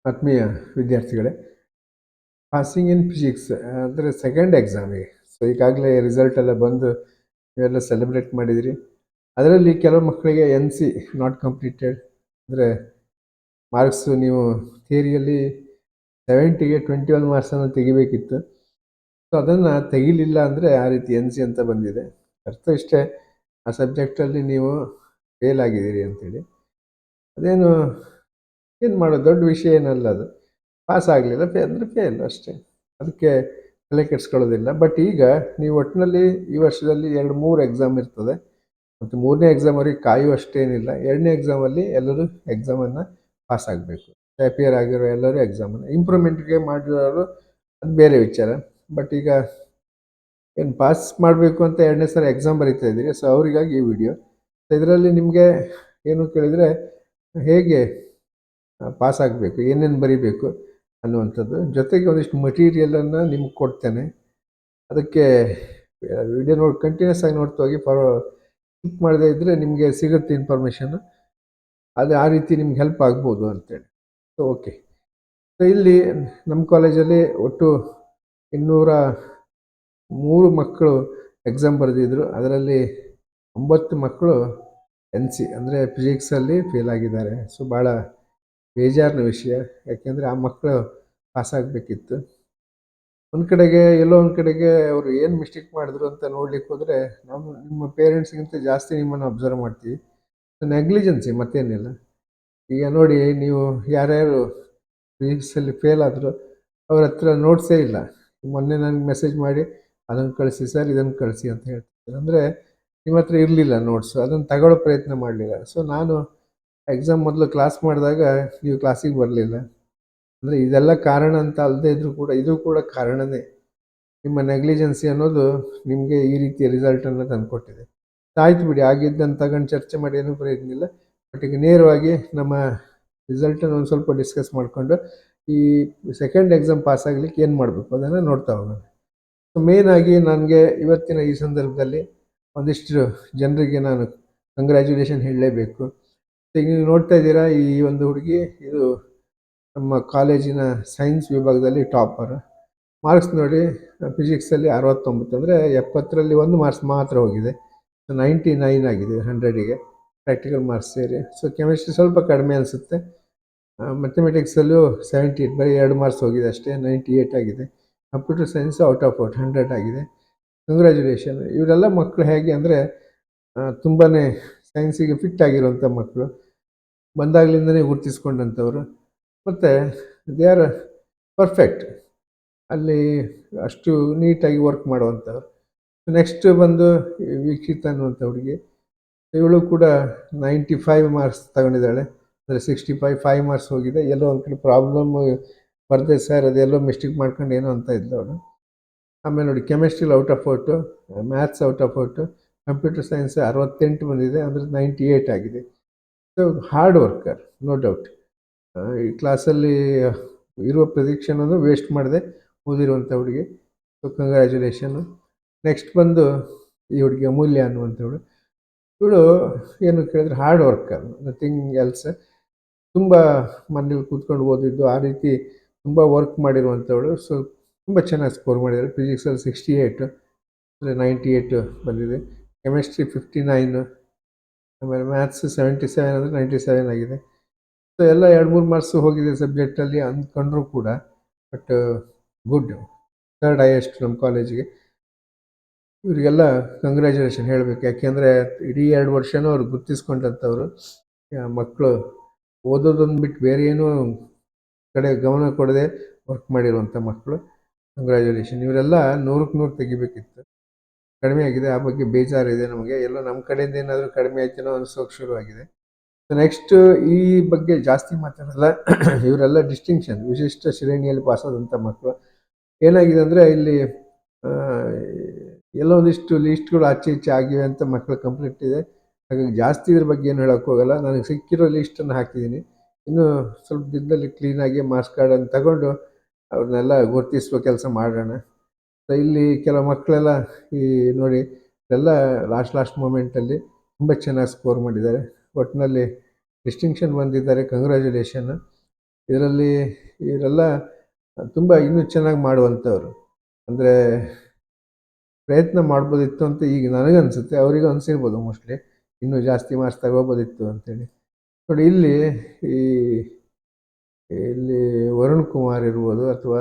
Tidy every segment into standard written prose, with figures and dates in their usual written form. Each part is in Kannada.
ಆತ್ಮೀಯ ವಿದ್ಯಾರ್ಥಿಗಳೇ, ಪಾಸಿಂಗ್ ಇನ್ ಫಿಸಿಕ್ಸ್ ಅಂದರೆ ಸೆಕೆಂಡ್ ಎಕ್ಸಾಮಿಗೆ. ಸೊ ಈಗಾಗಲೇ ರಿಸಲ್ಟ್ ಎಲ್ಲ ಬಂದು ನೀವೆಲ್ಲ ಸೆಲೆಬ್ರೇಟ್ ಮಾಡಿದಿರಿ. ಅದರಲ್ಲಿ ಕೆಲವು ಮಕ್ಕಳಿಗೆ NC ನಾಟ್ ಕಂಪ್ಲೀಟೆಡ್, ಅಂದರೆ ಮಾರ್ಕ್ಸು ನೀವು ಥಿಯರಿಯಲ್ಲಿ 70ಗೆ 21 ಮಾರ್ಕ್ಸನ್ನು ತೆಗಿಬೇಕಿತ್ತು. ಸೊ ಅದನ್ನು ತೆಗಿಲಿಲ್ಲ ಅಂದರೆ ಆ ರೀತಿ NC ಅಂತ ಬಂದಿದೆ. ಅರ್ಥ ಇಷ್ಟೇ, ಆ ಸಬ್ಜೆಕ್ಟಲ್ಲಿ ನೀವು ಫೇಲ್ ಆಗಿದ್ದೀರಿ ಅಂತೇಳಿ. ಅದೇನು ಏನು ಮಾಡೋದು, ದೊಡ್ಡ ವಿಷಯ ಏನಲ್ಲ ಅದು. ಪಾಸ್ ಆಗಲಿಲ್ಲ ಅಂದರೆ ಫೇಲ್ ಅಷ್ಟೇ, ಅದಕ್ಕೆ ತಲೆ ಕೆಡಿಸ್ಕೊಳ್ಳೋದಿಲ್ಲ. ಬಟ್ ಈಗ ನೀವು ಒಟ್ಟಿನಲ್ಲಿ ಈ ವರ್ಷದಲ್ಲಿ 2-3 ಎಕ್ಸಾಮ್ ಇರ್ತದೆ, ಮತ್ತು 3ನೇ ಎಕ್ಸಾಮ್ವರೆಗೆ ಕಾಯುವಷ್ಟೇನಿಲ್ಲ. 2ನೇ ಎಕ್ಸಾಮಲ್ಲಿ ಎಲ್ಲರೂ ಎಕ್ಸಾಮನ್ನು ಪಾಸ್ ಆಗಬೇಕು. ಅಪಿಯರ್ ಆಗಿರೋ ಎಲ್ಲರೂ ಎಕ್ಸಾಮನ್ನು ಇಂಪ್ರೂವ್ಮೆಂಟ್ಗೆ ಮಾಡಿರೋರು ಅದು ಬೇರೆ ವಿಚಾರ. ಬಟ್ ಈಗ ಏನು ಪಾಸ್ ಮಾಡಬೇಕು ಅಂತ 2ನೇ ಸಲ ಎಕ್ಸಾಮ್ ಬರೀತಾ ಇದ್ದೀರಿ, ಸೊ ಅವರಿಗಾಗಿ ಈ ವಿಡಿಯೋ. ಇದರಲ್ಲಿ ನಿಮಗೆ ಏನು ಕೇಳಿದರೆ ಹೇಗೆ ಪಾಸ್ ಆಗಬೇಕು, ಏನೇನು ಬರೀಬೇಕು ಅನ್ನುವಂಥದ್ದು, ಜೊತೆಗೆ ಒಂದಿಷ್ಟು ಮಟೀರಿಯಲನ್ನು ನಿಮ್ಗೆ ಕೊಡ್ತೇನೆ. ಅದಕ್ಕೆ ವಿಡಿಯೋ ಕಂಟಿನ್ಯೂಸ್ ಆಗಿ ನೋಡ್ತಾ ಹೋಗಿ. ಕ್ಲಿಕ್ ಮಾಡದೇ ಇದ್ದರೆ ನಿಮಗೆ ಸಿಗುತ್ತೆ ಇನ್ಫಾರ್ಮೇಷನ್ನು, ಅದು ಆ ರೀತಿ ನಿಮ್ಗೆ ಹೆಲ್ಪ್ ಆಗ್ಬೋದು ಅಂತೇಳಿ. ಸೊ ಓಕೆ, ಸೊ ಇಲ್ಲಿ ನಮ್ಮ ಕಾಲೇಜಲ್ಲಿ ಒಟ್ಟು 203 ಮಕ್ಕಳು ಎಕ್ಸಾಮ್ ಬರೆದಿದ್ರು. ಅದರಲ್ಲಿ 9 ಮಕ್ಕಳು NC ಅಂದರೆ ಫಿಸಿಕ್ಸಲ್ಲಿ ಫೇಲ್ ಆಗಿದ್ದಾರೆ. ಸೊ ಭಾಳ ಬೇಜಾರಿನ ವಿಷಯ, ಯಾಕೆಂದರೆ ಆ ಮಕ್ಕಳು ಪಾಸಾಗಬೇಕಿತ್ತು. ಒಂದು ಕಡೆಗೆ ಎಲ್ಲೋ ಒಂದು ಕಡೆಗೆ ಅವರು ಏನು ಮಿಸ್ಟೇಕ್ ಮಾಡಿದ್ರು ಅಂತ ನೋಡ್ಲಿಕ್ಕೆ ಹೋದರೆ ನಾವು ನಿಮ್ಮ ಪೇರೆಂಟ್ಸ್ಗಿಂತ ಜಾಸ್ತಿ ನಿಮ್ಮನ್ನು ಅಬ್ಸರ್ವ್ ಮಾಡ್ತೀವಿ. ನೆಗ್ಲಿಜೆನ್ಸಿ ಮತ್ತೇನಿಲ್ಲ. ಈಗ ನೋಡಿ, ನೀವು ಯಾರ್ಯಾರು ಫಿಸಿಕ್ಸಲ್ಲಿ ಫೇಲ್ ಆದರೂ ಅವ್ರ ಹತ್ರ ನೋಟ್ಸೇ ಇಲ್ಲ. ಮೊನ್ನೆ ನನಗೆ ಮೆಸೇಜ್ ಮಾಡಿ ಅದನ್ನು ಕಳಿಸಿ ಸರ್, ಇದನ್ನು ಕಳಿಸಿ ಅಂತ ಹೇಳ್ತಿದ್ದಾರೆ. ಅಂದರೆ ನಿಮ್ಮ ಹತ್ರ ಇರಲಿಲ್ಲ ನೋಟ್ಸು, ಅದನ್ನು ತಗೊಳ್ಳೋ ಪ್ರಯತ್ನ ಮಾಡಲಿಲ್ಲ. ಸೊ ನಾನು ಎಕ್ಸಾಮ್ ಮೊದಲು ಕ್ಲಾಸ್ ಮಾಡಿದಾಗ ನೀವು ಕ್ಲಾಸಿಗೆ ಬರಲಿಲ್ಲ. ಅಂದರೆ ಇದೆಲ್ಲ ಕಾರಣ ಅಂತ ಅಲ್ಲದೆ ಇದ್ದರೂ ಕೂಡ ಇದು ಕೂಡ ಕಾರಣನೇ. ನಿಮ್ಮ ನೆಗ್ಲಿಜೆನ್ಸಿ ಅನ್ನೋದು ನಿಮಗೆ ಈ ರೀತಿಯ ರಿಸಲ್ಟನ್ನು ತಂದುಕೊಟ್ಟಿದೆ. ಆಯ್ತು ಬಿಡಿ, ಆಗಿದ್ದನ್ನು ತಗೊಂಡು ಚರ್ಚೆ ಮಾಡಿ ಏನೂ ಪ್ರಯೋಜನ ಇಲ್ಲ. ಬಟ್ ಈಗ ನೇರವಾಗಿ ನಮ್ಮ ರಿಸಲ್ಟನ್ನು ಒಂದು ಸ್ವಲ್ಪ ಡಿಸ್ಕಸ್ ಮಾಡಿಕೊಂಡು ಈ ಸೆಕೆಂಡ್ ಎಕ್ಸಾಮ್ ಪಾಸ್ ಆಗಲಿಕ್ಕೆ ಏನು ಮಾಡಬೇಕು ಅದನ್ನು ನೋಡ್ತಾ ಹೋಗೋಣ. ಸೊ ಮೇಯ್ನಾಗಿ ನನಗೆ ಇವತ್ತಿನ ಈ ಸಂದರ್ಭದಲ್ಲಿ ಒಂದಿಷ್ಟು ಜನರಿಗೆ ನಾನು ಕಂಗ್ರ್ಯಾಚುಲೇಷನ್ ಹೇಳಲೇಬೇಕು. ಈಗ ನೀವು ನೋಡ್ತಾ ಇದ್ದೀರಾ, ಈ ಒಂದು ಹುಡುಗಿ ಇದು ನಮ್ಮ ಕಾಲೇಜಿನ ಸೈನ್ಸ್ ವಿಭಾಗದಲ್ಲಿ ಟಾಪರ್. ಮಾರ್ಕ್ಸ್ ನೋಡಿ, ಫಿಸಿಕ್ಸಲ್ಲಿ 69, ಅಂದರೆ 70ರಲ್ಲಿ 1 ಮಾರ್ಕ್ಸ್ ಮಾತ್ರ ಹೋಗಿದೆ. ಸೊ 99 ಆಗಿದೆ 100ಗೆ ಪ್ರಾಕ್ಟಿಕಲ್ ಮಾರ್ಕ್ಸ್ ಸೇರಿ. ಸೊ ಕೆಮಿಸ್ಟ್ರಿ ಸ್ವಲ್ಪ ಕಡಿಮೆ ಅನಿಸುತ್ತೆ. ಮ್ಯಾಥಮೆಟಿಕ್ಸಲ್ಲೂ 78, ಬರೀ 2 ಮಾರ್ಕ್ಸ್ ಹೋಗಿದೆ ಅಷ್ಟೇ, 98 ಆಗಿದೆ. ಕಂಪ್ಯೂಟರ್ ಸೈನ್ಸ್ ಔಟ್ ಆಫ್ 100 ಆಗಿದೆ. ಕಂಗ್ರ್ಯಾಚುಲೇಷನ್. ಇವರೆಲ್ಲ ಮಕ್ಕಳು ಹೇಗೆ ಅಂದರೆ ತುಂಬಾ ಸೈನ್ಸಿಗೆ ಫಿಟ್ ಆಗಿರುವಂಥ ಮಕ್ಕಳು, ಬಂದಾಗಲಿಂದನೇ ಗುರುತಿಸ್ಕೊಂಡಂಥವ್ರು, ಮತ್ತು ದೇ ಆರ್ ಪರ್ಫೆಕ್ಟ್, ಅಲ್ಲಿ ಅಷ್ಟು ನೀಟಾಗಿ ವರ್ಕ್ ಮಾಡುವಂಥವ್ರು. ನೆಕ್ಸ್ಟ್ ಬಂದು ವೀಕ್ಷಿತ ಅನ್ನುವಂಥ ಹುಡುಗಿ, ಇವಳು ಕೂಡ 95 ಮಾರ್ಕ್ಸ್ ತಗೊಂಡಿದ್ದಾಳೆ. ಅಂದರೆ 65, 5 ಮಾರ್ಕ್ಸ್ ಹೋಗಿದೆ. ಎಲ್ಲೋ ಒಂದು ಕಡೆ ಪ್ರಾಬ್ಲಮ್ ಬರದೆ ಸರ್, ಅದೆಲ್ಲೋ ಮಿಸ್ಟೇಕ್ ಮಾಡ್ಕೊಂಡು ಏನೋ ಅಂತ ಇದ್ಲು ಅವಳು. ಆಮೇಲೆ ನೋಡಿ, ಕೆಮಿಸ್ಟ್ರಿಲಿ out of out, maths out of out, computer science 68 ಬಂದಿದೆ, ಅಂದರೆ 98 ಆಗಿದೆ. So hard worker, no doubt. ಈ ಕ್ಲಾಸಲ್ಲಿ ಇರುವ ಪ್ರದೀಕ್ಷೆನೂ ವೇಸ್ಟ್ ಮಾಡದೆ ಓದಿರುವಂಥ ಹುಡುಗಿ. ಸೊ ಕಂಗ್ರ್ಯಾಚುಲೇಷನ್ನು. ನೆಕ್ಸ್ಟ್ ಬಂದು ಈ ಹುಡುಗಿ ಅಮೂಲ್ಯ ಅನ್ನುವಂಥವಳು. ಇವಳು ಏನು ಕೇಳಿದ್ರೆ ಹಾರ್ಡ್ ವರ್ಕರ್, ನಥಿಂಗ್ ಎಲ್ಸ್. ತುಂಬ ಮನೇಲಿ ಕೂತ್ಕೊಂಡು ಓದಿದ್ದು, ಆ ರೀತಿ ತುಂಬ ವರ್ಕ್ ಮಾಡಿರುವಂಥವಳು. ಸೊ ತುಂಬ ಚೆನ್ನಾಗಿ ಸ್ಕೋರ್ ಮಾಡಿದ್ದಾಳೆ. ಫಿಸಿಕ್ಸಲ್ಲಿ 68, ಅಂದರೆ 98 ಬಂದಿದೆ. ಕೆಮಿಸ್ಟ್ರಿ 59, ಆಮೇಲೆ ಮ್ಯಾಥ್ಸ್ 77, ಅಂದರೆ 97 ಆಗಿದೆ. ಸೊ ಎಲ್ಲ 2-3 ಮಾರ್ಕ್ಸು ಹೋಗಿದೆ ಸಬ್ಜೆಕ್ಟಲ್ಲಿ ಅಂದ್ಕೊಂಡ್ರೂ ಕೂಡ. ಬಟ್ ಗುಡ್, ಥರ್ಡ್ ಹೈಯೆಸ್ಟ್ ನಮ್ಮ ಕಾಲೇಜಿಗೆ. ಇವರಿಗೆಲ್ಲ ಕಂಗ್ರ್ಯಾಚುಲೇಷನ್ ಹೇಳಬೇಕು. ಯಾಕೆಂದರೆ ಇಡೀ 2 ವರ್ಷವೂ ಅವ್ರು ಗುರ್ತಿಸ್ಕೊಂಡಂಥವ್ರು. ಮಕ್ಕಳು ಓದೋದನ್ನು ಬಿಟ್ಟು ಬೇರೆ ಏನೂ ಕಡೆ ಗಮನ ಕೊಡದೆ ವರ್ಕ್ ಮಾಡಿರುವಂಥ ಮಕ್ಕಳು. ಕಂಗ್ರ್ಯಾಚುಲೇಷನ್. ಇವರೆಲ್ಲ 100ಕ್ಕೆ 100 ತೆಗಿಬೇಕಿತ್ತು, ಕಡಿಮೆ ಆಗಿದೆ. ಆ ಬಗ್ಗೆ ಬೇಜಾರಿದೆ ನಮಗೆ. ಎಲ್ಲೋ ನಮ್ಮ ಕಡೆಯಿಂದ ಏನಾದರೂ ಕಡಿಮೆ ಆಯ್ತೇನೋ ಅನಿಸೋಕೆ ಶುರುವಾಗಿದೆ. ನೆಕ್ಸ್ಟ್ ಈ ಬಗ್ಗೆ ಜಾಸ್ತಿ ಮಾತಾಡಲ್ಲ. ಇವರೆಲ್ಲ ಡಿಸ್ಟಿಂಕ್ಷನ್, ವಿಶಿಷ್ಟ ಶ್ರೇಣಿಯಲ್ಲಿ ಪಾಸಾದಂಥ ಮಕ್ಕಳು. ಏನಾಗಿದೆ ಅಂದರೆ ಇಲ್ಲಿ ಎಲ್ಲೋ ಒಂದಿಷ್ಟು ಲೀಸ್ಟ್ಗಳು ಆಚೆ ಈಚೆ ಆಗಿವೆ ಅಂತ ಮಕ್ಕಳ ಕಂಪ್ಲೇಂಟ್ ಇದೆ. ಹಾಗಾಗಿ ಜಾಸ್ತಿ ಇದ್ರ ಬಗ್ಗೆ ಏನು ಹೇಳೋಕ್ಕೆ ಹೋಗಲ್ಲ. ನನಗೆ ಸಿಕ್ಕಿರೋ ಲೀಸ್ಟನ್ನು ಹಾಕಿದ್ದೀನಿ. ಇನ್ನೂ ಸ್ವಲ್ಪ ದಿನದಲ್ಲಿ ಕ್ಲೀನಾಗಿ ಮಾರ್ಕ್ಸ್ ಕಾರ್ಡನ್ನು ತಗೊಂಡು ಅವ್ರನ್ನೆಲ್ಲ ಗುರುತಿಸುವ ಕೆಲಸ ಮಾಡೋಣ. ಸೊ ಇಲ್ಲಿ ಕೆಲವು ಮಕ್ಕಳೆಲ್ಲ ಈ ನೋಡಿ, ಎಲ್ಲ ಲಾಸ್ಟ್ ಮೂಮೆಂಟಲ್ಲಿ ತುಂಬ ಚೆನ್ನಾಗಿ ಸ್ಕೋರ್ ಮಾಡಿದ್ದಾರೆ. ಒಟ್ಟಿನಲ್ಲಿ ಡಿಸ್ಟಿಂಕ್ಷನ್ ಬಂದಿದ್ದಾರೆ. ಕಂಗ್ರ್ಯಾಚುಲೇಷನ್. ಇದರಲ್ಲಿ ಇವರೆಲ್ಲ ತುಂಬ ಇನ್ನೂ ಚೆನ್ನಾಗಿ ಮಾಡುವಂಥವ್ರು. ಅಂದರೆ ಪ್ರಯತ್ನ ಮಾಡ್ಬೋದಿತ್ತು ಅಂತ ಈಗ ನನಗನ್ಸುತ್ತೆ. ಅವರಿಗೂ ಅನಿಸಿರ್ಬೋದು ಮೋಸ್ಟ್ಲಿ. ಇನ್ನೂ ಜಾಸ್ತಿ ಮಾರ್ಕ್ಸ್ ತಗೋಬೋದಿತ್ತು ಅಂತೇಳಿ. ನೋಡಿ ಇಲ್ಲಿ ಈ ಇಲ್ಲಿ ವರುಣ್ ಕುಮಾರ್ ಇರ್ಬೋದು, ಅಥವಾ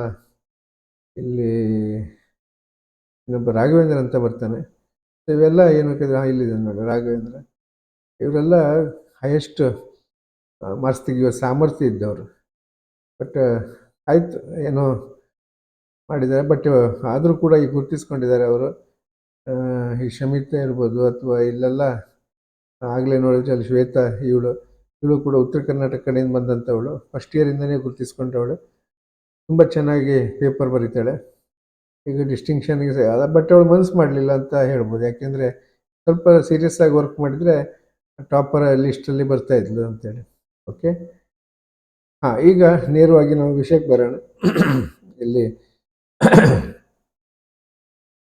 ಇಲ್ಲಿ ಇನ್ನೊಬ್ಬ ರಾಘವೇಂದ್ರ ಅಂತ ಬರ್ತಾನೆ. ಇವೆಲ್ಲ ಏನು ಇಲ್ಲಿದೆ ನೋಡಿ ರಾಘವೇಂದ್ರ. ಇವರೆಲ್ಲ ಹೈಯೆಸ್ಟ್ ಮಾರ್ಕ್ಸ್ ತೆಗೆಯುವ ಸಾಮರ್ಥ್ಯ ಇದ್ದವರು. ಬಟ್ ಆಯಿತು, ಏನೋ ಮಾಡಿದ್ದಾರೆ. ಬಟ್ ಆದರೂ ಕೂಡ ಈಗ ಗುರುತಿಸ್ಕೊಂಡಿದ್ದಾರೆ ಅವರು. ಈ ಶಮಿತಾ ಇರ್ಬೋದು, ಅಥವಾ ಇಲ್ಲೆಲ್ಲ ಆಗಲೇ ನೋಡಿದ್ರೆ ಅಲ್ಲಿ ಶ್ವೇತಾ, ಇವಳು ಕೂಡ ಉತ್ತರ ಕರ್ನಾಟಕ ಕಡೆಯಿಂದ ಬಂದಂಥವಳು. ಫಸ್ಟ್ ಇಯರಿಂದನೇ ಗುರುತಿಸ್ಕೊಂಡವಳು. ತುಂಬ ಚೆನ್ನಾಗಿ ಪೇಪರ್ ಬರೀತಾಳೆ. ಈಗ ಡಿಸ್ಟಿಂಕ್ಷನ್ಗೆ ಬಟ್ ಅವಳು ಮನಸ್ಸು ಮಾಡಲಿಲ್ಲ ಅಂತ ಹೇಳ್ಬೋದು. ಯಾಕೆಂದರೆ ಸ್ವಲ್ಪ ಸೀರಿಯಸ್ ಆಗಿ ವರ್ಕ್ ಮಾಡಿದರೆ ಟಾಪರ್ ಲಿಸ್ಟಲ್ಲಿ ಬರ್ತಾಯಿದ್ಲು ಅಂತೇಳಿ. ಓಕೆ, ಹಾಂ, ಈಗ ನೇರವಾಗಿ ನಾವು ವಿಷಯಕ್ಕೆ ಬರೋಣ. ಇಲ್ಲಿ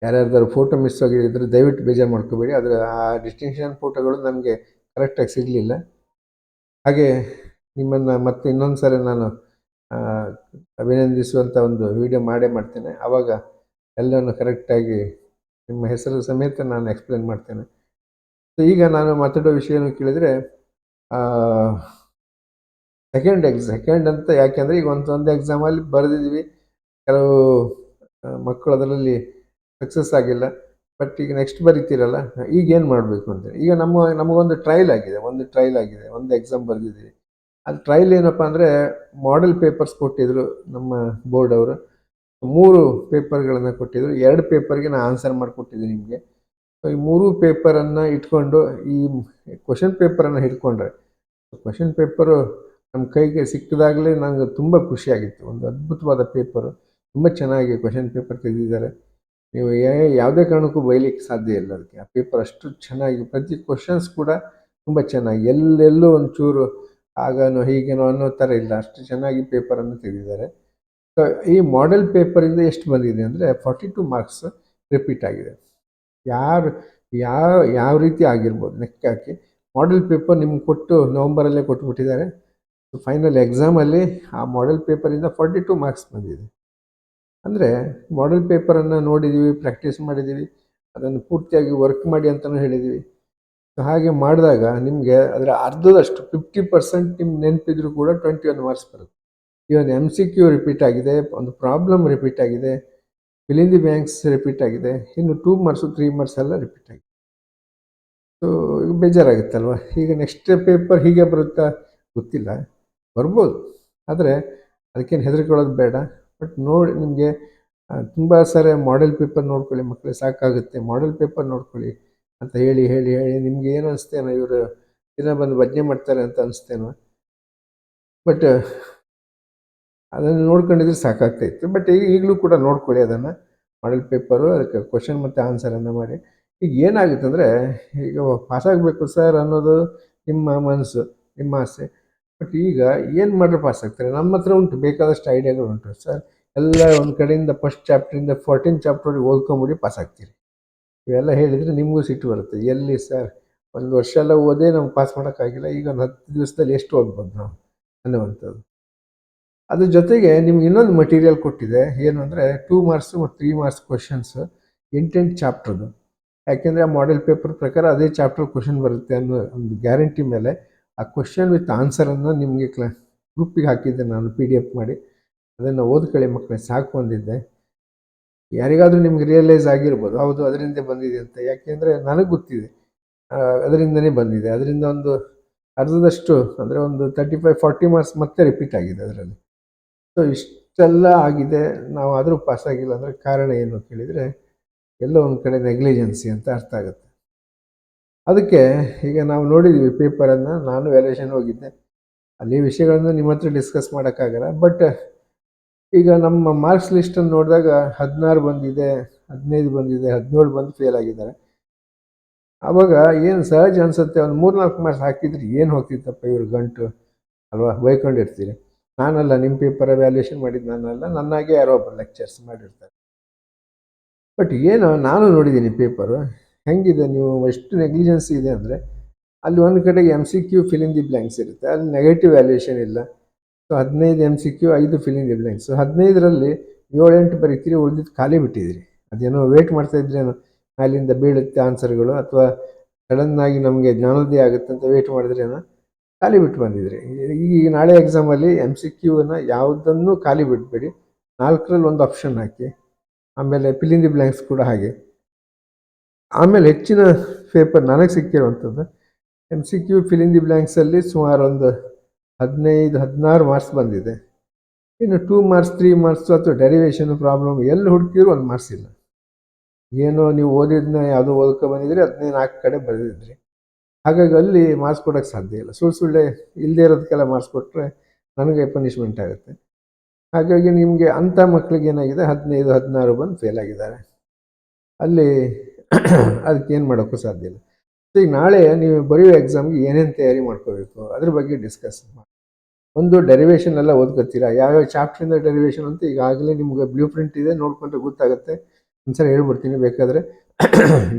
ಯಾರ್ಯಾರ್ದಾರು ಫೋಟೋ ಮಿಸ್ ಆಗಿದ್ದರೆ ದಯವಿಟ್ಟು ಬೇಜಾರು ಮಾಡ್ಕೋಬೇಡಿ. ಆದರೆ ಆ ಡಿಸ್ಟಿಂಕ್ಷನ್ ಫೋಟೋಗಳು ನನಗೆ ಕರೆಕ್ಟಾಗಿ ಸಿಗಲಿಲ್ಲ. ಹಾಗೆ ನಿಮ್ಮನ್ನು ಮತ್ತೆ ಇನ್ನೊಂದು ಸರಿ ನಾನು ಅಭಿನಂದಿಸುವಂಥ ಒಂದು ವಿಡಿಯೋ ಮಾಡ್ತೇನೆ. ಆವಾಗ ಎಲ್ಲನೂ ಕರೆಕ್ಟಾಗಿ ನಿಮ್ಮ ಹೆಸರು ಸಮೇತ ನಾನು ಎಕ್ಸ್ಪ್ಲೇನ್ ಮಾಡ್ತೇನೆ. ಸೊ ಈಗ ನಾನು ಮಾತಾಡೋ ವಿಷಯನೂ ಕೇಳಿದರೆ ಸೆಕೆಂಡ್ ಅಂತ ಯಾಕೆಂದರೆ ಈಗ ಒಂದು ಎಕ್ಸಾಮಲ್ಲಿ ಬರೆದಿದ್ದೀವಿ, ಕೆಲವು ಮಕ್ಕಳು ಅದರಲ್ಲಿ ಸಕ್ಸಸ್ ಆಗಿಲ್ಲ. ಬಟ್ ಈಗ ನೆಕ್ಸ್ಟ್ ಬರೀತೀರಲ್ಲ, ಈಗ ಏನು ಮಾಡಬೇಕು ಅಂತೇಳಿ. ಈಗ ನಮಗೊಂದು ಟ್ರಯಲ್ ಆಗಿದೆ, ಒಂದು ಎಕ್ಸಾಮ್ ಬರೆದಿದ್ದೀವಿ. ಅದು ಟ್ರಯಲ್ ಏನಪ್ಪ ಅಂದರೆ ಮಾಡೆಲ್ ಪೇಪರ್ಸ್ ಕೊಟ್ಟಿದ್ದರು ನಮ್ಮ ಬೋರ್ಡ್ ಅವರು. 3 ಪೇಪರ್ಗಳನ್ನು ಕೊಟ್ಟಿದ್ದರು. 2 ಪೇಪರ್ಗೆ ನಾನು ಆನ್ಸರ್ ಮಾಡಿಕೊಟ್ಟಿದ್ದೀನಿ ನಿಮಗೆ. ಸೊ ಈ 3 ಪೇಪರನ್ನು ಇಟ್ಕೊಂಡು ಈ ಕ್ವಶನ್ ಪೇಪರನ್ನು ಹಿಡ್ಕೊಂಡ್ರೆ, ಕ್ವಶನ್ ಪೇಪರು ನಮ್ಮ ಕೈಗೆ ಸಿಕ್ಕಿದಾಗಲೇ ನನಗೆ ತುಂಬ ಖುಷಿಯಾಗಿತ್ತು. ಒಂದು ಅದ್ಭುತವಾದ ಪೇಪರು, ತುಂಬ ಚೆನ್ನಾಗಿ ಕ್ವಶನ್ ಪೇಪರ್ ತೆಗೆದಿದ್ದಾರೆ. ನೀವು ಯಾವುದೇ ಕಾರಣಕ್ಕೂ ಬೈಲಿಕ್ಕೆ ಸಾಧ್ಯ ಇಲ್ಲ ಅದಕ್ಕೆ. ಆ ಪೇಪರ್ ಅಷ್ಟು ಚೆನ್ನಾಗಿ, ಪ್ರತಿ ಕ್ವಶನ್ಸ್ ಕೂಡ ತುಂಬ ಚೆನ್ನಾಗಿ, ಎಲ್ಲೆಲ್ಲೂ ಒಂಚೂರು ಹಾಗೇನೋ ಹೀಗೇನೋ ಅನ್ನೋ ಥರ ಇಲ್ಲ, ಅಷ್ಟು ಚೆನ್ನಾಗಿ ಪೇಪರನ್ನು ತೆಗೆದಿದ್ದಾರೆ. ಸೊ ಈ ಮಾಡೆಲ್ ಪೇಪರಿಂದ ಎಷ್ಟು ಬಂದಿದೆ ಅಂದರೆ 42 ಮಾರ್ಕ್ಸ್ ರಿಪೀಟ್ ಆಗಿದೆ. ಯಾವ ರೀತಿ ಆಗಿರ್ಬೋದು ಲೆಕ್ಕ ಹಾಕಿ ಮಾಡೆಲ್ ಪೇಪರ್ ನಿಮ್ಗೆ ಕೊಟ್ಟು ನವಂಬರಲ್ಲೇ ಕೊಟ್ಬಿಟ್ಟಿದ್ದಾರೆ. ಫೈನಲ್ ಎಕ್ಸಾಮಲ್ಲಿ ಆ ಮಾಡೆಲ್ ಪೇಪರಿಂದ 42 ಮಾರ್ಕ್ಸ್ ಬಂದಿದೆ. ಅಂದರೆ ಮಾಡೆಲ್ ಪೇಪರನ್ನು ನೋಡಿದ್ದೀವಿ, ಪ್ರಾಕ್ಟೀಸ್ ಮಾಡಿದ್ದೀವಿ, ಅದನ್ನು ಪೂರ್ತಿಯಾಗಿ ವರ್ಕ್ ಮಾಡಿ ಅಂತಲೂ ಹೇಳಿದ್ದೀವಿ. ಸೊ ಹಾಗೆ ಮಾಡಿದಾಗ ನಿಮಗೆ ಅದರ ಅರ್ಧದಷ್ಟು 50% ನಿಮ್ಗೆ ನೆನಪಿದ್ರು ಕೂಡ 21 ಮಾರ್ಕ್ಸ್ ಬರುತ್ತೆ. ಇವನ್ MCQ ರಿಪೀಟ್ ಆಗಿದೆ, ಒಂದು ಪ್ರಾಬ್ಲಮ್ ರಿಪೀಟ್ ಆಗಿದೆ, fill in the banks repeat ಆಗಿದೆ, ಇನ್ನು 2 ಮಾರ್ಕ್ಸು 3 ಮಾರ್ಕ್ಸ್ ಎಲ್ಲ ರಿಪೀಟ್ ಆಗಿದೆ. ಸೊ ಈಗ ಬೇಜಾರಾಗುತ್ತಲ್ವ. ಈಗ ನೆಕ್ಸ್ಟ್ ಪೇಪರ್ ಹೀಗೆ ಬರುತ್ತಾ ಗೊತ್ತಿಲ್ಲ, ಬರ್ಬೋದು. ಆದರೆ ಅದಕ್ಕೇನು ಹೆದರ್ಕೊಳ್ಳೋದು ಬೇಡ. ಬಟ್ ನೋಡಿ, ನಿಮಗೆ ತುಂಬ ಸಾರಿ ಮಾಡೆಲ್ ಪೇಪರ್ ನೋಡ್ಕೊಳ್ಳಿ ಮಕ್ಕಳೇ, ಸಾಕಾಗುತ್ತೆ. ಮಾಡೆಲ್ ಪೇಪರ್ ನೋಡ್ಕೊಳ್ಳಿ ಅಂತ ಹೇಳಿ ನಿಮ್ಗೆ ಏನು ಅನಿಸ್ತೇನೋ, ಇವರು ದಿನ ಬಂದು ಭಜನೆ ಮಾಡ್ತಾರೆ ಅಂತ ಅನಿಸ್ತೇನೋ. ಬಟ್ ಅದನ್ನು ನೋಡ್ಕೊಂಡಿದ್ರೆ ಸಾಕಾಗ್ತಾಯಿತ್ತು. ಬಟ್ ಈಗಲೂ ಕೂಡ ನೋಡ್ಕೊಳ್ಳಿ ಅದನ್ನು, ಮಾಡೆಲ್ ಪೇಪರು, ಅದಕ್ಕೆ ಕ್ವಶನ್ ಮತ್ತು ಆನ್ಸರನ್ನು ಮಾಡಿ. ಈಗ ಏನಾಗುತ್ತೆ ಅಂದರೆ, ಈಗ ಪಾಸಾಗಬೇಕು ಸರ್ ಅನ್ನೋದು ನಿಮ್ಮ ಮನಸ್ಸು, ನಿಮ್ಮ ಆಸೆ. ಬಟ್ ಈಗ ಏನು ಮಾಡಿದ್ರೆ ಪಾಸ್ ಆಗ್ತಾರೆ? ನಮ್ಮ ಹತ್ರ ಉಂಟು, ಬೇಕಾದಷ್ಟು ಐಡಿಯಾಗಳು ಉಂಟು ಸರ್. ಎಲ್ಲ ಒಂದು ಕಡೆಯಿಂದ ಫಸ್ಟ್ ಚಾಪ್ಟ್ರಿಂದ 14 ಚಾಪ್ಟ್ರಿಗೆ ಓದ್ಕೊಂಬಿಡಿ ಪಾಸ್ ಆಗ್ತೀರಿ. ಇವೆಲ್ಲ ಹೇಳಿದರೆ ನಿಮಗೂ ಸಿಟ್ಟು ಬರುತ್ತೆ. ಎಲ್ಲಿ ಸರ್, ಒಂದು ವರ್ಷ ಎಲ್ಲ ಓದೇ ನಮ್ಗೆ ಪಾಸ್ ಮಾಡೋಕ್ಕಾಗಿಲ್ಲ, ಈಗ ಒಂದು 10 ದಿವಸದಲ್ಲಿ ಎಷ್ಟು ಓದ್ಬೋದು ನಾವು ಅನ್ನುವಂಥದ್ದು. ಅದ್ರ ಜೊತೆಗೆ ನಿಮ್ಗೆ ಇನ್ನೊಂದು ಮಟೀರಿಯಲ್ ಕೊಟ್ಟಿದೆ. ಏನು ಅಂದರೆ 2 ಮಾರ್ಕ್ಸು ಮತ್ತು 3 ಮಾರ್ಕ್ಸ್ ಕ್ವಶನ್ಸು 8 ಚಾಪ್ಟ್ರದ್ದು. ಯಾಕೆಂದರೆ ಆ ಮಾಡೆಲ್ ಪೇಪರ್ ಪ್ರಕಾರ ಅದೇ ಚಾಪ್ಟರ್ ಕ್ವಶನ್ ಬರುತ್ತೆ ಅನ್ನೋ ಒಂದು ಗ್ಯಾರಂಟಿ ಮೇಲೆ ಆ ಕ್ವಶನ್ ವಿತ್ ಆನ್ಸರನ್ನು ನಿಮಗೆ ಗ್ರೂಪಿಗೆ ಹಾಕಿದ್ದೆ ನಾನು, PDF ಮಾಡಿ. ಅದನ್ನು ಓದ್ಕೊಳ್ಳಿ ಮಕ್ಕಳೇ, ಸಾಕು ಅಂದಿದ್ದೆ. ಯಾರಿಗಾದರೂ ನಿಮ್ಗೆ ರಿಯಲೈಸ್ ಆಗಿರ್ಬೋದು, ಹೌದು ಅದರಿಂದ ಬಂದಿದೆ ಅಂತ. ಯಾಕೆಂದರೆ ನನಗೆ ಗೊತ್ತಿದೆ ಅದರಿಂದನೇ ಬಂದಿದೆ. ಅದರಿಂದ ಒಂದು ಅರ್ಧದಷ್ಟು ಅಂದರೆ ಒಂದು 35-40 ಮಾರ್ಕ್ಸ್ ಮತ್ತೆ ರಿಪೀಟ್ ಆಗಿದೆ ಅದರಲ್ಲಿ. ಸೊ ಇಷ್ಟೆಲ್ಲ ಆಗಿದೆ, ನಾವು ಆದರೂ ಪಾಸಾಗಿಲ್ಲ ಅಂದರೆ ಕಾರಣ ಏನು ಕೇಳಿದರೆ, ಎಲ್ಲೋ ಒಂದು ಕಡೆ ನೆಗ್ಲಿಜೆನ್ಸಿ ಅಂತ ಅರ್ಥ ಆಗುತ್ತೆ. ಅದಕ್ಕೆ ಈಗ ನಾವು ನೋಡಿದ್ದೀವಿ ಪೇಪರನ್ನು, ನಾನು ವ್ಯಾಲ್ಯೂಯೇಷನ್ ಹೋಗಿದ್ದೆ, ಅಲ್ಲಿ ವಿಷಯಗಳನ್ನು ನಿಮ್ಮ ಹತ್ರ ಡಿಸ್ಕಸ್ ಮಾಡೋಕ್ಕಾಗಲ್ಲ. ಬಟ್ ಈಗ ನಮ್ಮ ಮಾರ್ಕ್ಸ್ ಲಿಸ್ಟನ್ನು ನೋಡಿದಾಗ 16 ಬಂದಿದೆ, 15 ಬಂದಿದೆ, 17 ಬಂದು ಫೇಲ್ ಆಗಿದ್ದಾರೆ. ಆವಾಗ ಏನು ಸಹಜ ಅನಿಸುತ್ತೆ, ಒಂದು 3-4 ಮಾರ್ಕ್ಸ್ ಹಾಕಿದ್ರೆ ಏನು ಹೋಗ್ತಿತ್ತಪ್ಪ ಇವ್ರ ಗಂಟು ಅಲ್ವಾ, ಬೈಕೊಂಡಿರ್ತೀರಿ. ನಾನಲ್ಲ, ನಿಮ್ಮ ಪೇಪರ್ ವ್ಯಾಲ್ಯೂಯೇಷನ್ ಮಾಡಿದ್ದು ನಾನಲ್ಲ, ನನ್ನಾಗೆ ಯಾರೋ ಒಬ್ಬರು ಲೆಕ್ಚರ್ಸ್ ಮಾಡಿರ್ತಾರೆ. ಬಟ್ ಏನು ನಾನು ನೋಡಿದ್ದೀನಿ ಪೇಪರು ಹೆಂಗಿದೆ, ನೀವು ಎಷ್ಟು ನೆಗ್ಲಿಜೆನ್ಸಿ ಇದೆ ಅಂದರೆ, ಅಲ್ಲಿ ಒಂದು ಕಡೆಗೆ MCQ fill in the blanks ಇರುತ್ತೆ, ಅಲ್ಲಿ ನೆಗೆಟಿವ್ ವ್ಯಾಲ್ಯೂಯೇಷನ್ ಇಲ್ಲ. So 15 MCQ, 5 fill in the blanks. 15ರಲ್ಲಿ 7-8 ಬರೀತೀರಿ, ಉಳಿದಿದ್ದು ಖಾಲಿ ಬಿಟ್ಟಿದ್ದೀರಿ. ಅದೇನೋ ವೇಟ್ ಮಾಡ್ತಾ ಇದ್ರೇನೋ ಅಲ್ಲಿಂದ ಬೀಳುತ್ತೆ ಆನ್ಸರ್ಗಳು, ಅಥವಾ ಸಡನ್ನಾಗಿ ನಮಗೆ ಜ್ಞಾನೋದಯ ಆಗುತ್ತೆ ಅಂತ ವೇಟ್ ಮಾಡಿದ್ರೇನೋ ಖಾಲಿ ಬಿಟ್ಟು ಬಂದಿದ್ರಿ. ಈಗ ನಾಳೆ ಎಕ್ಸಾಮಲ್ಲಿ MCQನ ಯಾವುದನ್ನು ಖಾಲಿ ಬಿಡಬೇಡಿ, 4ರಲ್ಲಿ 1 ಆಪ್ಷನ್ ಹಾಕಿ. ಆಮೇಲೆ ಫಿಲ್ ಇನ್ ದಿ ಬ್ಲ್ಯಾಂಕ್ಸ್ ಕೂಡ ಹಾಗೆ. ಆಮೇಲೆ ಹೆಚ್ಚಿನ ಪೇಪರ್ ನನಗೆ ಸಿಕ್ಕಿರುವಂಥದ್ದು MCQ ಫಿಲ್ ಇನ್ ದಿ ಬ್ಲ್ಯಾಂಕ್ಸಲ್ಲಿ ಸುಮಾರು ಒಂದು 15-16 ಮಾರ್ಕ್ಸ್ ಬಂದಿದೆ. ಇನ್ನು 2 ಮಾರ್ಕ್ಸ್ 3 ಮಾರ್ಕ್ಸ್ ಅಥವಾ ಡೆರಿವೇಷನ್ ಪ್ರಾಬ್ಲಮ್ ಎಲ್ಲಿ ಹುಡುಕಿದ್ರು 1 ಮಾರ್ಕ್ಸ್ ಇಲ್ಲ. ಏನೋ ನೀವು ಓದಿದ್ನ ಯಾವುದೋ ಓದ್ಕೊ ಬಂದಿದ್ರಿ, 14 ಕಡೆ ಬರೆದಿದ್ರಿ. ಹಾಗಾಗಿ ಅಲ್ಲಿ ಮಾರ್ಕ್ಸ್ ಕೊಡೋಕ್ಕೆ ಸಾಧ್ಯ ಇಲ್ಲ. ಸುಳ್ಳೆ ಇಲ್ಲದೇ ಇರೋದಕ್ಕೆಲ್ಲ ಮಾರ್ಕ್ಸ್ ಕೊಟ್ಟರೆ ನನಗೆ ಪನಿಷ್ಮೆಂಟ್ ಆಗುತ್ತೆ. ಹಾಗಾಗಿ ನಿಮಗೆ ಅಂಥ ಮಕ್ಕಳಿಗೆ ಏನಾಗಿದೆ 15-16 ಬಂದು ಫೇಲ್ ಆಗಿದ್ದಾರೆ. ಅಲ್ಲಿ ಅದಕ್ಕೇನು ಮಾಡೋಕ್ಕೂ ಸಾಧ್ಯ ಇಲ್ಲ. ಸೊ ಈಗ ನಾಳೆ ನೀವು ಬರೆಯೋ ಎಕ್ಸಾಮ್ಗೆ ಏನೇನು ತಯಾರಿ ಮಾಡ್ಕೋಬೇಕು ಅದ್ರ ಬಗ್ಗೆ ಡಿಸ್ಕಸ್ ಮಾಡಿ. ಒಂದು ಡೆರಿವೇಷನ್ ಎಲ್ಲ ಓದ್ಕೊತೀರಾ, ಯಾವ್ಯಾವ ಚಾಪ್ಟ್ರಿಂದ ಡೆರಿವೇಷನ್ ಅಂತ ಈಗಾಗಲೇ ನಿಮ್ಗೆ ಬ್ಲೂ ಪ್ರಿಂಟ್ ಇದೆ, ನೋಡ್ಕೊಂಡ್ರೆ ಗೊತ್ತಾಗುತ್ತೆ. ಒಂದ್ಸರಿ ಹೇಳ್ಬಿಡ್ತೀನಿ ಬೇಕಾದರೆ.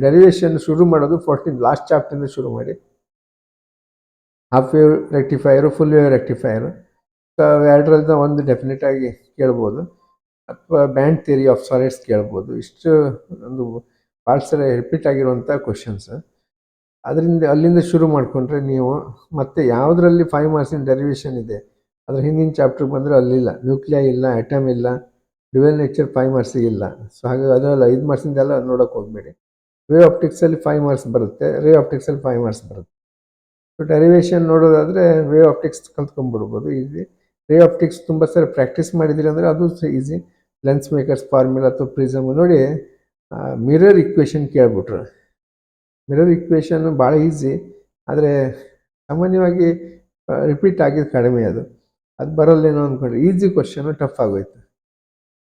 ಡೆರಿವೇಷನ್ ಶುರು ಮಾಡೋದು 14 ಲಾಸ್ಟ್ ಚಾಪ್ಟ್ರಿಂದ ಶುರು ಮಾಡಿ. ಹಾಫ್ ವೇವ್ ರೆಕ್ಟಿಫೈಯರು, ಫುಲ್ ವೇವ್ ರೆಕ್ಟಿಫೈಯರು, ಎರಡರಿಂದ ಒಂದು ಡೆಫಿನೆಟ್ ಆಗಿ ಕೇಳ್ಬೋದು, ಅಥವಾ ಬ್ಯಾಂಡ್ ಥಿಯರಿ ಆಫ್ ಸಾಲಿಡ್ಸ್ ಕೇಳ್ಬೋದು. ಇಷ್ಟು ಒಂದು ಭಾಳ ಸಲ ರಿಪೀಟ್ ಆಗಿರುವಂಥ ಕ್ವಶನ್ಸ್. ಅಲ್ಲಿಂದ ಶುರು ಮಾಡಿಕೊಂಡ್ರೆ ನೀವು ಮತ್ತೆ ಯಾವುದರಲ್ಲಿ 5 ಮಾರ್ಕ್ಸಿನ ಡೆರಿವೇಷನ್ ಇದೆ ಅದ್ರ ಹಿಂದಿನ ಚಾಪ್ಟ್ರಿಗೆ ಬಂದರೆ ಅಲ್ಲಿಲ್ಲ, ನ್ಯೂಕ್ಲಿಯಾ ಇಲ್ಲ, ಆಟಮ್ ಇಲ್ಲ, ಡ್ಯುಯಲ್ ನೇಚರ್ 5 ಮಾರ್ಕ್ಸಿಗೆ ಇಲ್ಲ. ಸೊ ಹಾಗಾಗಿ ಅದರಲ್ಲಿ 5 ಮಾರ್ಕ್ಸಿಂದೆಲ್ಲ ನೋಡೋಕೆ ಹೋಗಬೇಡಿ. ವೇವ್ ಆಪ್ಟಿಕ್ಸಲ್ಲಿ 5 ಮಾರ್ಕ್ಸ್ ಬರುತ್ತೆ, ರೇ ಆಪ್ಟಿಕ್ಸಲ್ಲಿ 5 ಮಾರ್ಕ್ಸ್ ಬರುತ್ತೆ. ಸೊ ಡೆರಿವೇಷನ್ ನೋಡೋದಾದರೆ ವೇವ್ ಆಪ್ಟಿಕ್ಸ್ ಕಲ್ತ್ಕೊಂಡ್ಬಿಡ್ಬೋದು ಈಸಿ. ರೇ ಆಪ್ಟಿಕ್ಸ್ ತುಂಬ ಸರಿ ಪ್ರಾಕ್ಟೀಸ್ ಮಾಡಿದಿರಿ ಅಂದರೆ ಅದು ಈಸಿ. ಲೆನ್ಸ್ ಮೇಕರ್ಸ್ ಫಾರ್ಮುಲಾ ಅಥವಾ ಪ್ರಿಸಮ್ ನೋಡಿ, ಮಿರರ್ ಇಕ್ವೇಷನ್ ಕೇಳ್ಬಿಟ್ರು. ಮಿರರ್ ಇಕ್ವೇಷನ್ ಭಾಳ ಈಸಿ, ಆದರೆ ಸಾಮಾನ್ಯವಾಗಿ ರಿಪೀಟ್ ಆಗಿದ್ದು ಕಡಿಮೆ. ಅದು ಬರಲ್ಲೇನೋ ಅಂದ್ಕೊಂಡ್ರೆ ಈಸಿ ಕ್ವಶನು ಟಫ್ ಆಗೋಯ್ತು,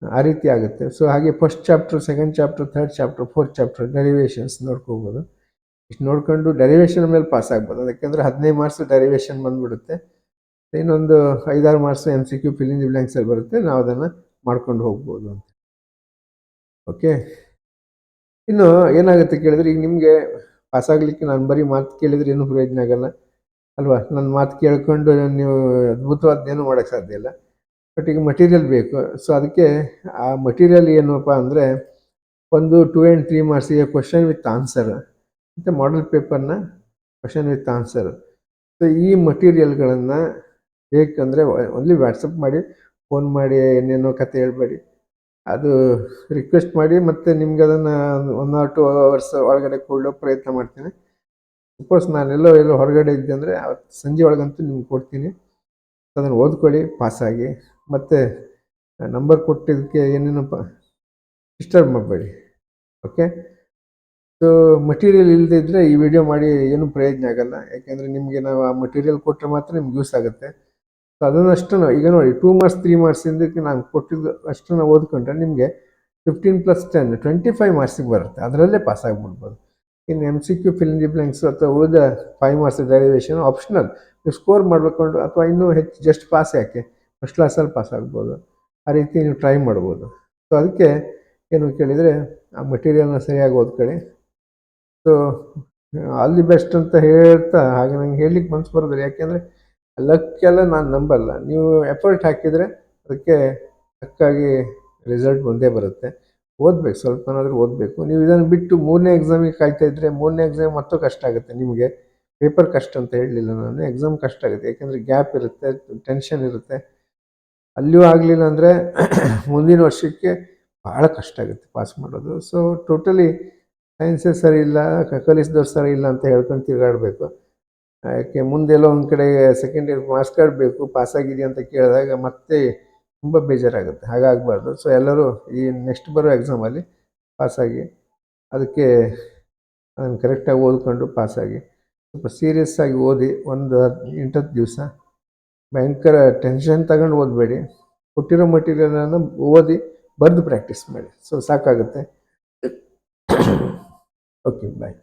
ಆ ರೀತಿ ಆಗುತ್ತೆ. ಸೊ ಹಾಗೆ first chapter, second chapter, third chapter, fourth chapter derivations ನೋಡ್ಕೋಬೋದು. ಇಷ್ಟು ನೋಡ್ಕೊಂಡು ಡೆರಿವೇಷನ್ ಮೇಲೆ ಪಾಸ್ ಆಗ್ಬೋದು. ಯಾಕೆಂದರೆ 15 ಮಾರ್ಕ್ಸ್ ಡೆರಿವೇಷನ್ ಬಂದುಬಿಡುತ್ತೆ, ಇನ್ನೊಂದು 5-6 marks MCQ fill in the ಬ್ಲ್ಯಾಂಕ್ಸಲ್ಲಿ ಬರುತ್ತೆ, ನಾವು ಅದನ್ನು ಮಾಡ್ಕೊಂಡು ಹೋಗ್ಬೋದು ಅಂತ. ಓಕೆ, ಇನ್ನು ಏನಾಗುತ್ತೆ ಕೇಳಿದ್ರೆ, ಈಗ ನಿಮಗೆ ಪಾಸಾಗಲಿಕ್ಕೆ ನಾನು ಬರೀ ಮಾತು ಕೇಳಿದರೆ ಏನೂ ಪ್ರಯೋಜನ ಆಗಲ್ಲ ಅಲ್ವಾ. ನನ್ನ ಮಾತು ಕೇಳ್ಕೊಂಡು ನೀವು ಅದ್ಭುತವಾದ್ದೇನೂ ಮಾಡೋಕ್ಕೆ ಸಾಧ್ಯ ಇಲ್ಲ. ಬಟ್ ಈಗ ಮಟೀರಿಯಲ್ ಬೇಕು. ಸೊ ಅದಕ್ಕೆ ಆ ಮಟೀರಿಯಲ್ ಏನಪ್ಪ ಅಂದರೆ, ಒಂದು 2 and 3 ಮಾರ್ಕ್ಸಿಗೆ ಕ್ವಶನ್ ವಿತ್ ಆನ್ಸರ್, ಮತ್ತು ಮಾಡೆಲ್ ಪೇಪರ್ನ ಕ್ವಶನ್ ವಿತ್ ಆನ್ಸರ್. ಸೊ ಈ ಮಟೀರಿಯಲ್ಗಳನ್ನು ಬೇಕಂದರೆ ಓನ್ಲಿ ವಾಟ್ಸಪ್ ಮಾಡಿ, ಫೋನ್ ಮಾಡಿ ಏನೇನೋ ಕತೆ ಹೇಳ್ಬೇಡಿ. ಅದು ರಿಕ್ವೆಸ್ಟ್ ಮಾಡಿ, ಮತ್ತು ನಿಮ್ಗೆ ಅದನ್ನು 1 or 2 hours ಒಳಗಡೆ ಕೊಡೋ ಪ್ರಯತ್ನ ಮಾಡ್ತೀನಿ. ಸಪೋಸ್ ನಾನೆಲ್ಲೋ ಹೊರಗಡೆ ಇದ್ದೆ ಅಂದರೆ ಅವತ್ತು ಸಂಜೆ ಒಳಗಂತೂ ನಿಮ್ಗೆ ಕೊಡ್ತೀನಿ. ಅದನ್ನು ಓದ್ಕೊಳ್ಳಿ, ಪಾಸಾಗಿ. ಮತ್ತು ನಂಬರ್ ಕೊಟ್ಟಿದ್ದಕ್ಕೆ ಏನೇನಪ್ಪ ಡಿಸ್ಟರ್ಬ್ ಮಾಡಬೇಡಿ. ಓಕೆ, ಸೊ ಮಟೀರಿಯಲ್ ಇಲ್ಲದೇ ಇದ್ದರೆ ಈ ವಿಡಿಯೋ ಮಾಡಿ ಏನೂ ಪ್ರಯೋಜನ ಆಗಲ್ಲ. ಯಾಕೆಂದರೆ ನಿಮಗೆ ನಾವು ಆ ಮಟೀರಿಯಲ್ ಕೊಟ್ಟರೆ ಮಾತ್ರ ನಿಮ್ಗೆ ಯೂಸ್ ಆಗುತ್ತೆ. ಸೊ ಅದನ್ನಷ್ಟು ಈಗ ನೋಡಿ, 2 ಮಾರ್ಕ್ಸ್ 3 ಮಾರ್ಕ್ಸಿಂದಕ್ಕೆ ನಾನು ಕೊಟ್ಟಿದ್ದು ಅಷ್ಟನ್ನು ಓದ್ಕೊಂಡ್ರೆ ನಿಮಗೆ 15+10 25 ಮಾರ್ಕ್ಸಿಗೆ ಬರುತ್ತೆ. ಅದರಲ್ಲೇ ಪಾಸ್ ಆಗಿಬಿಡ್ಬೋದು. ಇನ್ನು MCQ fill in the blanks ಅಥವಾ ಉಳಿದ 5 ಮಾರ್ಕ್ಸ್ ಡೆರಿವೇಷನ್ ಆಪ್ಷನಲ್. ನೀವು ಸ್ಕೋರ್ ಮಾಡಬೇಕು ಅಥವಾ ಇನ್ನೂ ಹೆಚ್ಚು, ಜಸ್ಟ್ ಪಾಸ್ ಯಾಕೆ, ಫಸ್ಟ್ ಕ್ಲಾಸಲ್ಲಿ ಪಾಸ್ ಆಗ್ಬೋದು. ಆ ರೀತಿ ನೀವು ಟ್ರೈ ಮಾಡ್ಬೋದು. ಸೊ ಅದಕ್ಕೆ ಏನು ಕೇಳಿದರೆ, ಆ ಮಟೀರಿಯಲ್ನ ಸರಿಯಾಗಿ ಓದ್ಕೊಳ್ಳಿ. ಸೊ ಆಲ್ ದಿ ಬೆಸ್ಟ್ ಅಂತ ಹೇಳ್ತಾ, ಹಾಗೆ ನಂಗೆ ಹೇಳಲಿಕ್ಕೆ ಮನಸ್ಸು ಬರೋದಿಲ್ಲ, ಯಾಕೆಂದರೆ ಲಕ್ಕೆಲ್ಲ ನಾನು ನಂಬಲ್ಲ. ನೀವು ಎಫರ್ಟ್ ಹಾಕಿದರೆ ಅದಕ್ಕೆ ತಕ್ಕಾಗಿ ರಿಸಲ್ಟ್ ಬಂದೇ ಬರುತ್ತೆ. ಓದಬೇಕು, ಸ್ವಲ್ಪನಾದರೂ ಓದಬೇಕು. ನೀವು ಇದನ್ನು ಬಿಟ್ಟು 3ನೇ ಎಕ್ಸಾಮಿಗೆ ಕಾಯ್ತಾ ಇದ್ದರೆ 3ನೇ ಎಕ್ಸಾಮ್ ಮತ್ತೂ ಕಷ್ಟ ಆಗುತ್ತೆ ನಿಮಗೆ. ಪೇಪರ್ ಕಷ್ಟ ಅಂತ ಹೇಳಲಿಲ್ಲ ನಾನು, ಎಕ್ಸಾಮ್ ಕಷ್ಟ ಆಗುತ್ತೆ. ಯಾಕೆಂದರೆ ಗ್ಯಾಪ್ ಇರುತ್ತೆ, ಟೆನ್ಷನ್ ಇರುತ್ತೆ. ಅಲ್ಲಿಯೂ ಆಗಲಿಲ್ಲ ಅಂದರೆ ಮುಂದಿನ ವರ್ಷಕ್ಕೆ ಭಾಳ ಕಷ್ಟ ಆಗುತ್ತೆ ಪಾಸ್ ಮಾಡೋದು. ಸೊ ಟೋಟಲಿ ಸೈನ್ಸೇ ಸರಿ ಇಲ್ಲ, ಕಲಿಸಿದವ್ರು ಸರಿ ಇಲ್ಲ ಅಂತ ಹೇಳ್ಕೊಂಡು ತಿರುಗಾಡಬೇಕು. ಯಾಕೆ ಮುಂದೆಲ್ಲೋ ಒಂದು ಕಡೆ ಸೆಕೆಂಡ್ ಇಯರ್ ಮಾರ್ಕ್ಸ್ ಕಾರ್ಡ್ ಬೇಕು, ಪಾಸಾಗಿದೆಯಾ ಅಂತ ಕೇಳಿದಾಗ ಮತ್ತೆ ತುಂಬ ಬೇಜಾರಾಗುತ್ತೆ. ಹಾಗಾಗಬಾರ್ದು. ಸೊ ಎಲ್ಲರೂ ಈ ನೆಕ್ಸ್ಟ್ ಬರೋ ಎಕ್ಸಾಮಲ್ಲಿ ಪಾಸಾಗಿ, ಅದಕ್ಕೆ ಅದನ್ನು ಕರೆಕ್ಟಾಗಿ ಓದ್ಕೊಂಡು ಪಾಸಾಗಿ. ಸ್ವಲ್ಪ ಸೀರಿಯಸ್ ಆಗಿ ಓದಿ. ಒಂದು 8-10 ದಿವಸ ಭಯಂಕರ ಟೆನ್ಷನ್ ತಗೊಂಡು ಓದಬೇಡಿ. ಕೊಟ್ಟಿರೋ ಮಟೀರಿಯಲನ್ನು ಓದಿ ಬರೆದು ಪ್ರಾಕ್ಟೀಸ್ ಮಾಡಿ. ಸೊ ಸಾಕಾಗುತ್ತೆ. ಓಕೆ, ಬಾಯ್.